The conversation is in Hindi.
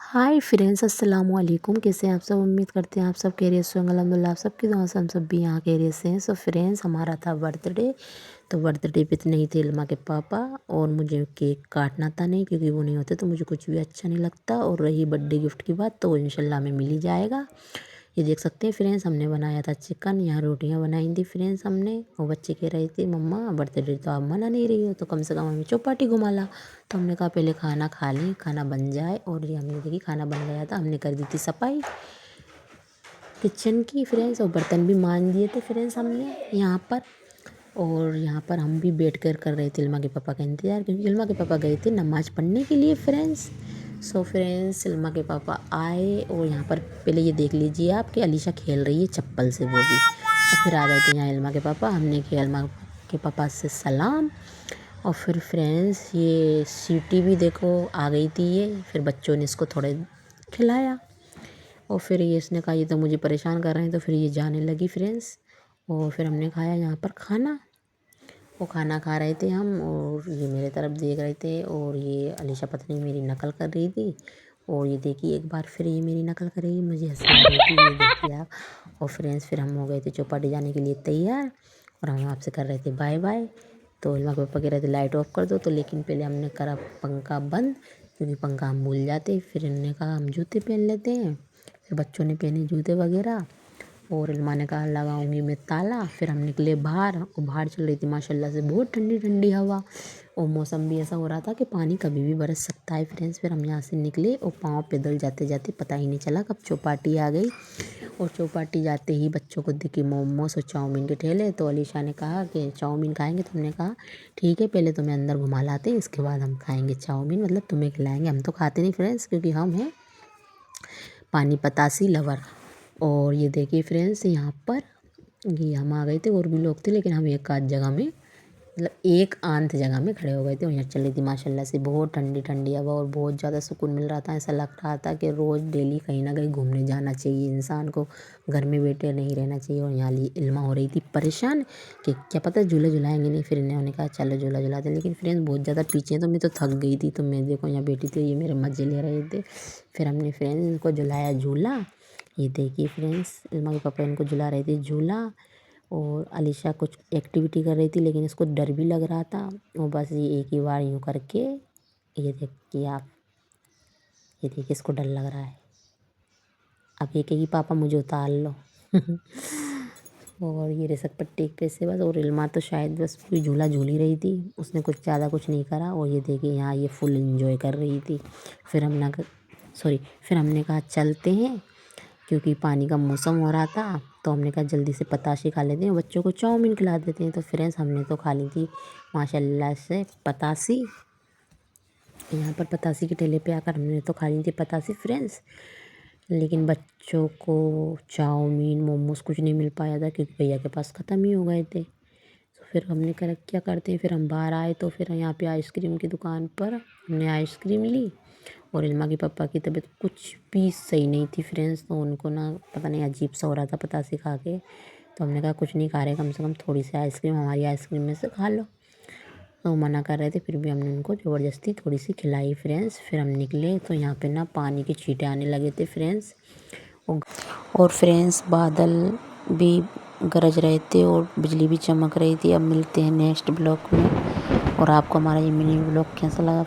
हाय फ्रेंड्स, अस्सलाम वालेकुम। कैसे हैं आप सब? उम्मीद करते हैं आप सब खैरियत से होंगे। अल्हम्दुलिल्लाह आप सबकी दुआ से हम सब भी यहाँ खैरियत से हैं। सो फ्रेंड्स, हमारा था बर्थडे। तो बर्थडे पे नहीं थे इल्मा के पापा, और मुझे केक काटना था नहीं, क्योंकि वो नहीं होते तो मुझे कुछ भी अच्छा नहीं लगता। और रही बर्थडे गिफ्ट की बात, तो इंशाल्लाह हमें मिल ही जाएगा। ये देख सकते हैं फ्रेंड्स, हमने बनाया था चिकन। यहाँ रोटियां बनाई थी फ्रेंड्स हमने। वो बच्चे कह रहे थे मम्मा बर्थडे तो आप मना नहीं रही हो, तो कम से कम हमें चौपाटी घुमा ला। तो हमने कहा पहले खाना खा लें, खाना बन जाए। और ये हमने देखी खाना बन गया था। हमने कर दी थी सफाई किचन की फ्रेंड्स, और बर्तन भी मान दिए थे फ्रेंड्स हमने यहाँ पर। और यहाँ पर हम भी बैठ कर रहे थे इल्मा के पापा का इंतज़ार, क्योंकि इल्मा के पापा गए थे नमाज़ पढ़ने के लिए फ्रेंड्स। सो फ्रेंड्स, इल्मा के पापा आए, और यहाँ पर पहले ये देख लीजिए आप कि अलीशा खेल रही है चप्पल से, वो भी। और फिर आ गए थे यहाँ इल्मा के पापा। हमने किया इल्मा के पापा से सलाम। और फिर फ्रेंड्स, ये सीटी भी देखो आ गई थी ये। फिर बच्चों ने इसको थोड़े खिलाया, और फिर ये इसने कहा ये तो मुझे परेशान कर रहे हैं, तो फिर ये जाने लगी फ्रेंड्स। और फिर हमने खाया यहाँ पर खाना। वो खाना खा रहे थे हम, और ये मेरे तरफ देख रहे थे, और ये अलीशा पत्नी मेरी नकल कर रही थी। और ये देखिए एक बार फिर ये मेरी नकल करेगी, मुझे हंसी आ रही थी, ये देखिए आप। और फ्रेंड्स, फिर हम हो गए थे चौपाटी जाने के लिए तैयार, और हम आपसे कर रहे थे बाय बाय। तो इल्मा के पापा कह रहे थे लाइट ऑफ कर दो, तो लेकिन पहले हमने करा पंखा बंद, क्योंकि पंखा हम भूल जाते। फिर इन्होंने कहा हम जूते पहन लेते हैं। फिर बच्चों ने पहने जूते वगैरह, और इल्मा ने कहा लगाऊंगी मैं ताला। फिर हम निकले बाहर, और बाहर चल रही थी माशाल्लाह से बहुत ठंडी ठंडी हवा, और मौसम भी ऐसा हो रहा था कि पानी कभी भी बरस सकता है फ्रेंड्स। फिर हम यहाँ से निकले, और पाँव पैदल जाते जाते पता ही नहीं चला कब चौपाटी आ गई। और चौपाटी जाते ही बच्चों को दिखी मोमोस और चाउमीन के ठेले। तो अलीशा ने कहा कि चाउमीन खाएंगे, तो हमने कहा ठीक है, पहले तुम्हें अंदर घुमा लाते हैं, इसके बाद हम खाएंगे चाउमीन, मतलब तुम्हें खिलाएंगे। हम तो खाते नहीं फ्रेंड्स, क्योंकि हम हैं पानी पतासी लवर। और ये देखिए फ्रेंड्स, यहाँ पर ये हम आ गए थे, और भी लोग थे, लेकिन हम एक आध जगह में, मतलब एक आंत जगह में खड़े हो गए थे। और यहाँ चल रही थी माशाल्लाह से बहुत ठंडी ठंडी हवा, और बहुत ज़्यादा सुकून मिल रहा था। ऐसा लग रहा था कि रोज़ डेली कहीं ना कहीं घूमने जाना चाहिए इंसान को, घर में बैठे नहीं रहना चाहिए। और यहाँ इल्मा हो रही थी परेशान कि क्या पता झूले झुलाएंगे नहीं। फिर इन्होंने कहा चलो झूला झुलाते, लेकिन फ्रेंड्स बहुत ज़्यादा पीछे हैं, तो मैं तो थक गई थी। तो मैं देखो यहाँ बैठी थी, ये मेरे मज़े ले रहे थे। फिर हमने फ्रेंड्स इनको झुलाया झूला। ये देखिए फ्रेंड्स, इल्मा के पापा इनको झुला रहे थे झूला, और अलीशा कुछ एक्टिविटी कर रही थी, लेकिन इसको डर भी लग रहा था। वो बस ये एक ही बार यूँ करके, ये देखिए आप, ये देखिए इसको डर लग रहा है। अब ये कहेगी पापा मुझे उतार लो। और ये रेसक पट्टी पे से बस, और इल्मा तो शायद बस कोई झूला झूल ही रही थी, उसने कुछ ज़्यादा कुछ नहीं करा। और ये देखिए यहाँ ये फुल इंजॉय कर रही थी। फिर फिर हमने कहा चलते हैं, क्योंकि पानी का मौसम हो रहा था। तो हमने कहा जल्दी से पताशे खा लेते हैं, बच्चों को चाउमीन खिला देते हैं। तो फ्रेंड्स, हमने तो खा ली थी माशाल्लाह से पतासी। यहाँ पर पतासी के ठेले पे आकर हमने तो खा ली थी पतासी फ्रेंड्स, लेकिन बच्चों को चाउमीन मोमोज कुछ नहीं मिल पाया था, क्योंकि भैया के पास ख़त्म ही हो गए थे। तो फिर हमने कहा क्या करते हैं, फिर हम बाहर आए, तो फिर यहाँ पे आइसक्रीम की दुकान पर हमने आइसक्रीम ली। और इल्मा के पापा की तबीयत कुछ भी सही नहीं थी फ्रेंड्स, तो उनको ना पता नहीं अजीब सा हो रहा था पतासे खा के। तो हमने कहा कुछ नहीं खा रहे, कम से कम थोड़ी सी आइसक्रीम हमारी आइसक्रीम में से खा लो। तो वो मना कर रहे थे, फिर भी हमने उनको ज़बरदस्ती थोड़ी सी खिलाई फ्रेंड्स। फिर हम निकले, तो यहाँ पे ना पानी के छींटे आने लगे थे फ्रेंड्स। और फ्रेंड्स, बादल भी गरज रहे थे, और बिजली भी चमक रही थी। अब मिलते हैं नेक्स्ट ब्लॉग में। और आपको हमारा ये मिनी ब्लॉग कैसा लगा?